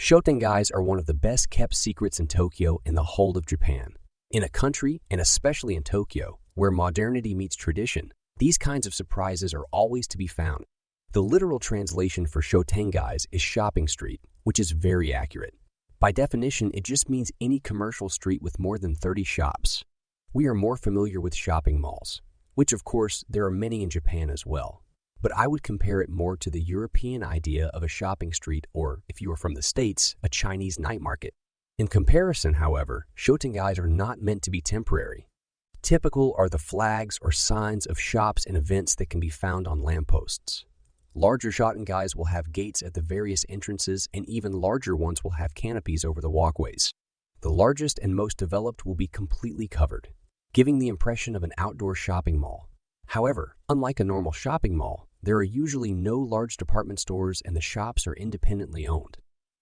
Shotengais are one of the best kept secrets in Tokyo and the whole of Japan. In a country, and especially in Tokyo, where modernity meets tradition, these kinds of surprises are always to be found. The literal translation for Shotengais is shopping street, which is very accurate. By definition, it just means any commercial street with more than 30 shops. We are more familiar with shopping malls, which of course there are many in Japan as well. But I would compare it more to the European idea of a shopping street, or, if you are from the States, a Chinese night market. In comparison, however, Shotengais are not meant to be temporary. Typical are the flags or signs of shops and events that can be found on lampposts. Larger Shotengais will have gates at the various entrances, and even larger ones will have canopies over the walkways. The largest and most developed will be completely covered, giving the impression of an outdoor shopping mall. However, unlike a normal shopping mall, there are usually no large department stores and the shops are independently owned.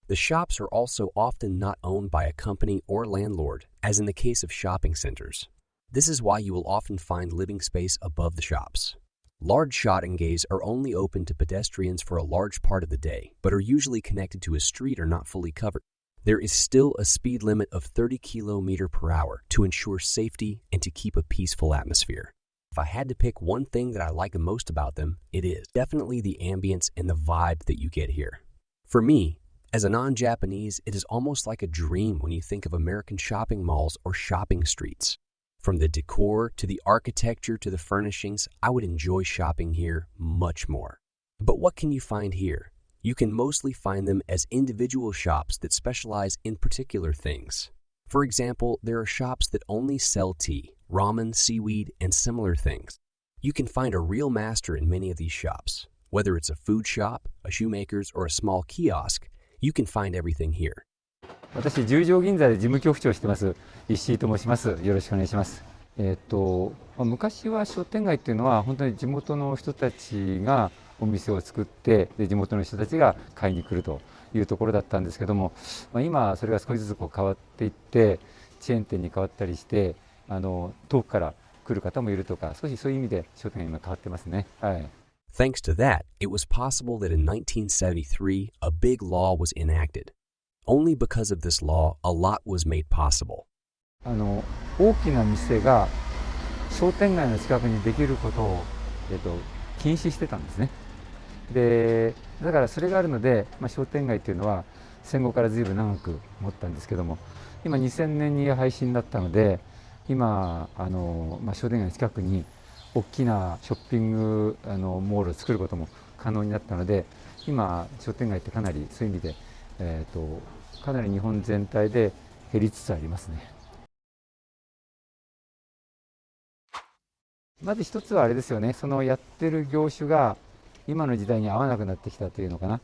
The shops are also often not owned by a company or landlord, as in the case of shopping centers. This is why you will often find living space above the shops. Large Shotengais are only open to pedestrians for a large part of the day, but are usually connected to a street or not fully covered. There is still a speed limit of 30 km/h to ensure safety and to keep a peaceful atmosphere. If I had to pick one thing that I like most about them, it is definitely the ambience and the vibe that you get here. For me, as a non-Japanese, it is almost like a dream when you think of American shopping malls or shopping streets. From the decor to the architecture to the furnishings, I would enjoy shopping here much more. But what can you find here? You can mostly find them as individual shops that specialize in particular things. For example, there are shops that only sell tea, ramen, seaweed, and similar things. You can find a real master in many of these shops. Whether it's a food shop, a shoemaker's, or a small kiosk, you can find everything here. 私、十条銀座で事務局長をしてます、石井と申します。よろしくお願いします。昔は商店街っていうのは本当に地元の人たちがお店を作ってで地元の人たちが買いに来るというところだったんですけども、今それが少しずつ変わっていってチェーン店に変わったりして遠くから来る方もいるとか、少しそういう意味で商店街今変わってますね。はい。Thanks to that, it was possible that in 1973, a big law was enacted. Only because of this law, a lot was made possible. 大きな店が商店街の近くにできることを、禁止してたんですね。で、だからそれがあるので、商店街というのは戦後から随分長く持ったんですけども、今2000年に廃止になったので、今商店街の近くに大きなショッピングモールを作ることも可能になったので、今商店街ってかなりそういう意味で、かなり日本全体で減りつつありますね。まず一つはあれですよね、そのやってる業種が今の時代に合わなくなってきたというのかな。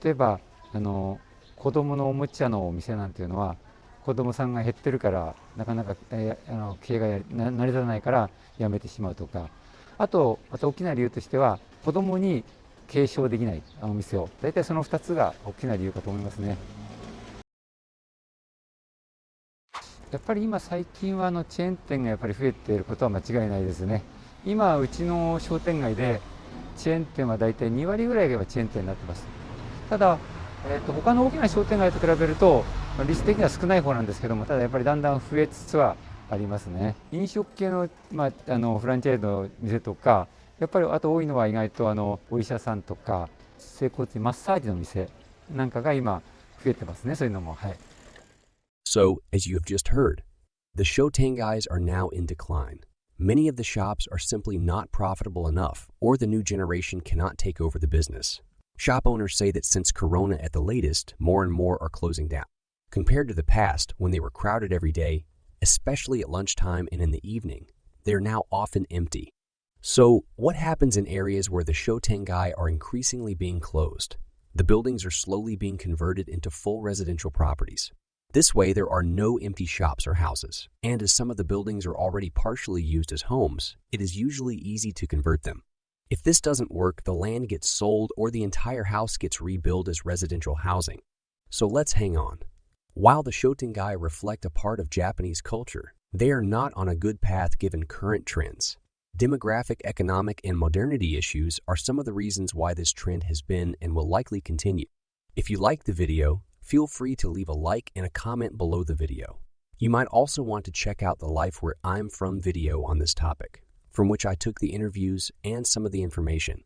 例えば子どものおもちゃのお店なんていうのは子どもさんが減ってるからなかなか、経営が成り立たないからやめてしまうとか、あとまた大きな理由としては子どもに継承できないお店を、大体その2つが大きな理由かと思いますね。やっぱり今最近はチェーン店がやっぱり増えていることは間違いないですね。今うちの商店街でチェーン店は大体2割ぐらいがチェーン店になってます。ただ、他の大きな商店街と比べると率的には少ない方なんですけども、ただやっぱりだんだん増えつつはありますね。飲食系の、フランチャイズの店とか、やっぱりあと多いのは意外とお医者さんとか整骨院マッサージの店なんかが今増えてますね。そういうのも。はい。So, as you have just heard, the Shotengais are now in decline. Many of the shops are simply not profitable enough, or the new generation cannot take over the business. Shop owners say that since Corona at the latest, more and more are closing down. Compared to the past, when they were crowded every day, especially at lunchtime and in the evening, they are now often empty. So, what happens in areas where the Shotengai are increasingly being closed? The buildings are slowly being converted into full residential properties. This way, there are no empty shops or houses, and as some of the buildings are already partially used as homes, it is usually easy to convert them. If this doesn't work, the land gets sold or the entire house gets rebuilt as residential housing. So let's hang on. While the Shotengai reflect a part of Japanese culture, they are not on a good path given current trends. Demographic, economic, and modernity issues are some of the reasons why this trend has been and will likely continue. If you liked the video, Feel free to leave a like and a comment below the video. You might also want to check out the Life Where I'm From video on this topic, from which I took the interviews and some of the information.